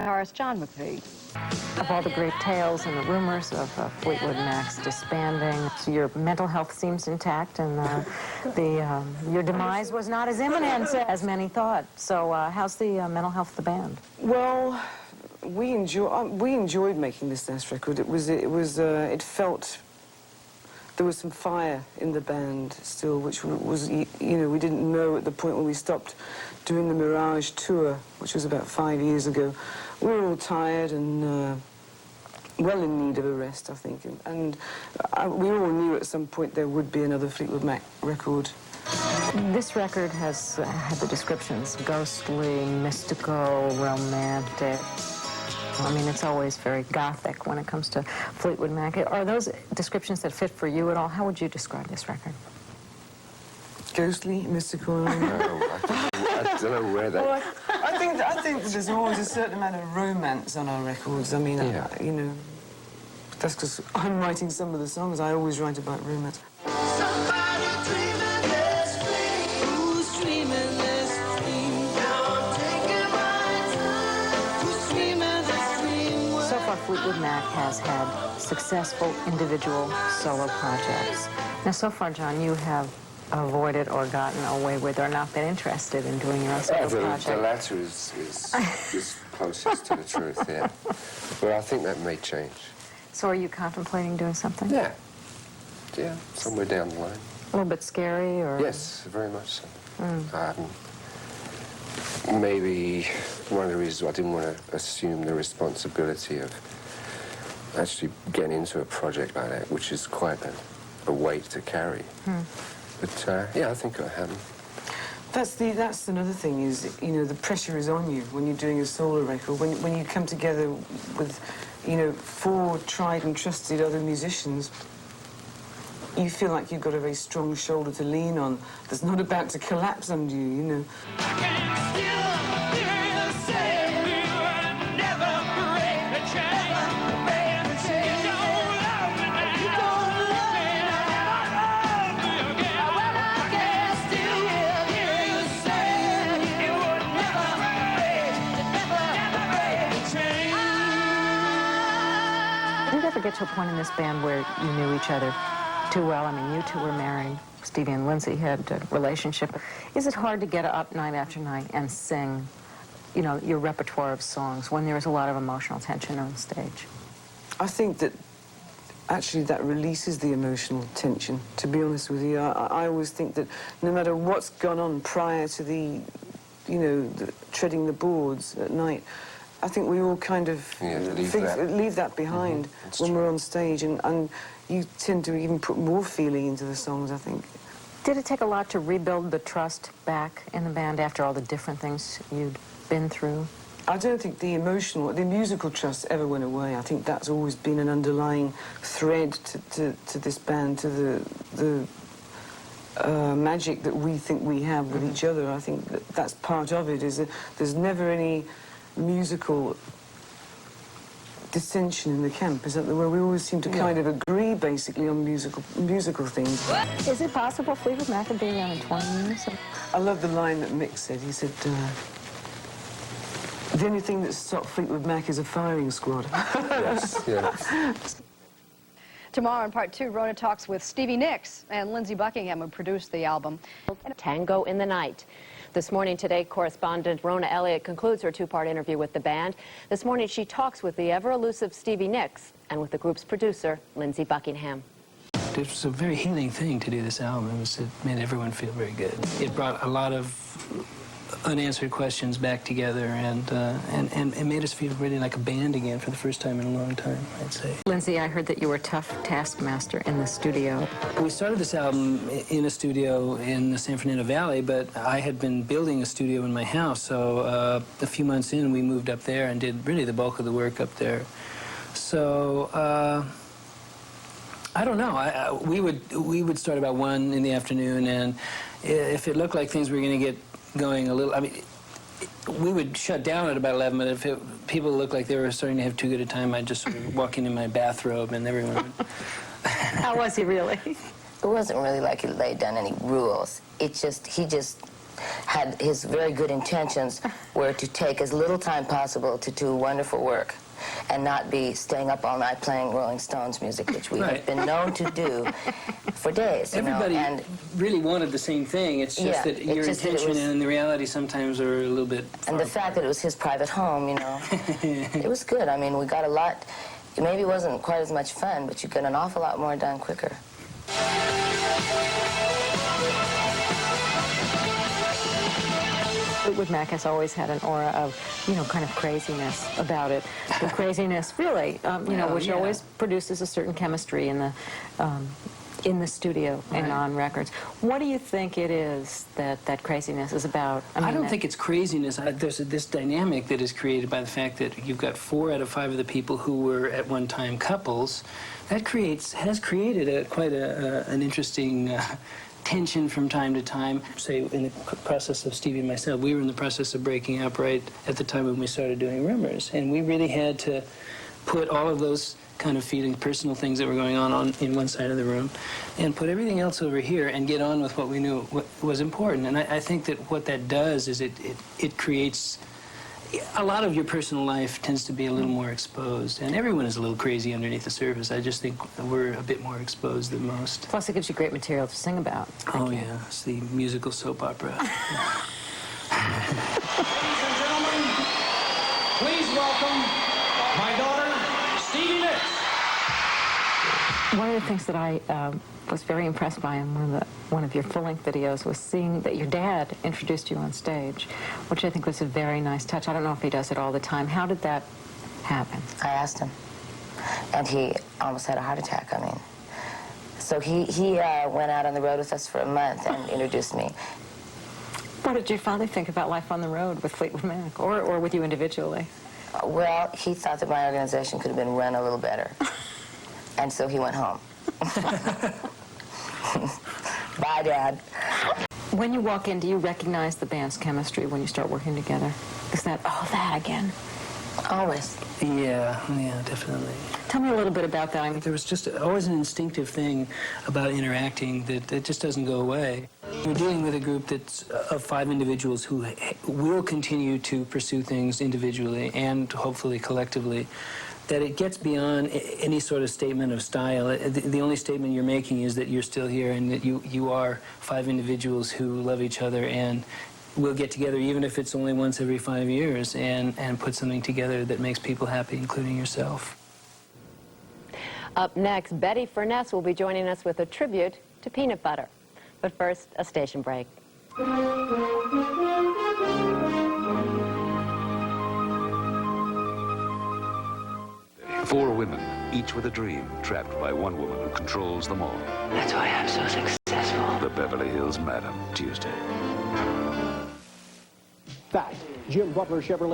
guitarist John McVie. Of all the great tales and the rumors of Fleetwood Mac's disbanding, so your mental health seems intact, and your demise was not as imminent as many thought. So how's the mental health of the band? Well, we enjoyed making this last record. It felt there was some fire in the band still, which was, you know, we didn't know at the point when we stopped doing the Mirage tour, which was about 5 years ago. We were all tired and well in need of a rest, I think. And we all knew at some point there would be another Fleetwood Mac record. This record has had the descriptions: ghostly, mystical, romantic. I mean, it's always very gothic when it comes to Fleetwood Mac. Are those descriptions that fit for you at all? How would you describe this record? Ghostly, mystical. I don't know where that... Well, I think that there's always a certain amount of romance on our records. I mean, yeah. You know, that's because I'm writing some of the songs. I always write about romance. Fleetwood Mac has had successful individual solo projects. Now, so far, John, you have avoided or gotten away with or not been interested in doing your own solo project. The latter is closest to the truth, yeah. But I think that may change. So are you contemplating doing something? Yeah. Yeah, somewhere down the line. A little bit scary, or...? Yes, very much so. Maybe one of the reasons I didn't want to assume the responsibility of actually getting into a project like that, which is quite a weight to carry. But yeah, I think it'll happen. That's another thing is, you know, the pressure is on you when you're doing a solo record. When you come together with, you know, 4 tried and trusted other musicians, you feel like you've got a very strong shoulder to lean on that's not about to collapse under you, you know. Did you ever get to a point in this band where you knew each other too well? I mean, you two were married. Stevie and Lindsey had a relationship. Is it hard to get up night after night and sing, you know, your repertoire of songs when there is a lot of emotional tension on stage? I think that actually that releases the emotional tension, to be honest with you. I always think that no matter what's gone on prior to the, you know, treading the boards at night, I think we all kind of leave that behind when we're on stage, and you tend to even put more feeling into the songs, I think. Did it take a lot to rebuild the trust back in the band after all the different things you'd been through? I don't think the musical trust ever went away. I think that's always been an underlying thread to this band, to the magic that we think we have with each other. I think that's part of it, is that there's never any musical dissension in the camp, is that the way we always seem to kind of agree basically on musical things. Is it possible Fleetwood Mac could be around in 20 years? I love the line that Mick said. He said, the only thing that stopped Fleetwood Mac is a firing squad. Yes, yes. Tomorrow in part 2, Rona talks with Stevie Nicks and Lindsey Buckingham, who produced the album. Tango in the Night. This morning, Today correspondent Rona Elliot concludes her 2-part interview with the band. This morning, she talks with the ever-elusive Stevie Nicks and with the group's producer, Lindsey Buckingham. It was a very healing thing to do this album. It made everyone feel very good. It brought a lot of unanswered questions back together, and it made us feel really like a band again for the first time in a long time, I'd say. Lindsey, I heard that you were a tough taskmaster in the studio. We started this album in a studio in the San Fernando Valley, but I had been building a studio in my house, so a few months in we moved up there and did really the bulk of the work up there. So I don't know. We would start about 1 in the afternoon, and if it looked like things were going to get going a little, I mean, we would shut down at about 11, but if people looked like they were starting to have too good a time, I'd just sort of walk in my bathrobe and everyone would... How was he really? It wasn't really like he laid down any rules. It just, he just had his very good intentions were to take as little time possible to do wonderful work and not be staying up all night playing Rolling Stones music, which we have been known to do for days. Everybody and really wanted the same thing. It's just that your intention and the reality sometimes are a little bit far. And the fact that it was his private home, it was good. I mean, we got a lot. Maybe it wasn't quite as much fun, but you get an awful lot more done quicker. Fleetwood Mac has always had an aura of, kind of craziness about it. The craziness, really, which always produces a certain chemistry in the studio and on records. What do you think it is that craziness is about? I don't think it's craziness. There's this dynamic that is created by the fact that you've got 4 out of 5 of the people who were at one time couples. That has created quite an interesting tension from time to time. Say, in the process of Stevie and myself, we were in the process of breaking up right at the time when we started doing Rumors, and we really had to put all of those kind of feelings, personal things that were going on in one side of the room, and put everything else over here and get on with what we knew was important. And I think that what that does is it creates a lot of your personal life tends to be a little more exposed, and everyone is a little crazy underneath the surface. I just think we're a bit more exposed than most. Plus, it gives you great material to sing about. Oh, yeah. It's the musical soap opera. Ladies and gentlemen, please welcome my daughter, Stevie Nicks. One of the things that I was very impressed by in one of your full-length videos was seeing that your dad introduced you on stage, which I think was a very nice touch. I don't know if he does it all the time. How did that happen? I asked him, and he almost had a heart attack. I mean, so he went out on the road with us for a month and introduced me. What did your father think about life on the road with Fleetwood Mac, or with you individually? Well, he thought that my organization could have been run a little better, and so he went home. Bye, Dad. When you walk in, do you recognize the band's chemistry when you start working together? Is that, that again? Always. Yeah, definitely. Tell me a little bit about that. I mean, There was just always an instinctive thing about interacting that just doesn't go away. We're dealing with a group that's of 5 individuals who will continue to pursue things individually and hopefully collectively, that it gets beyond any sort of statement of style. The only statement you're making is that you're still here and that you are 5 individuals who love each other and will get together, even if it's only once every 5 years, and put something together that makes people happy, including yourself. Up next, Betty Furness will be joining us with a tribute to peanut butter. But first, a station break. 4 women, each with a dream, trapped by one woman who controls them all. That's why I'm so successful. The Beverly Hills Madam, Tuesday. Fact, Jim Butler Chevrolet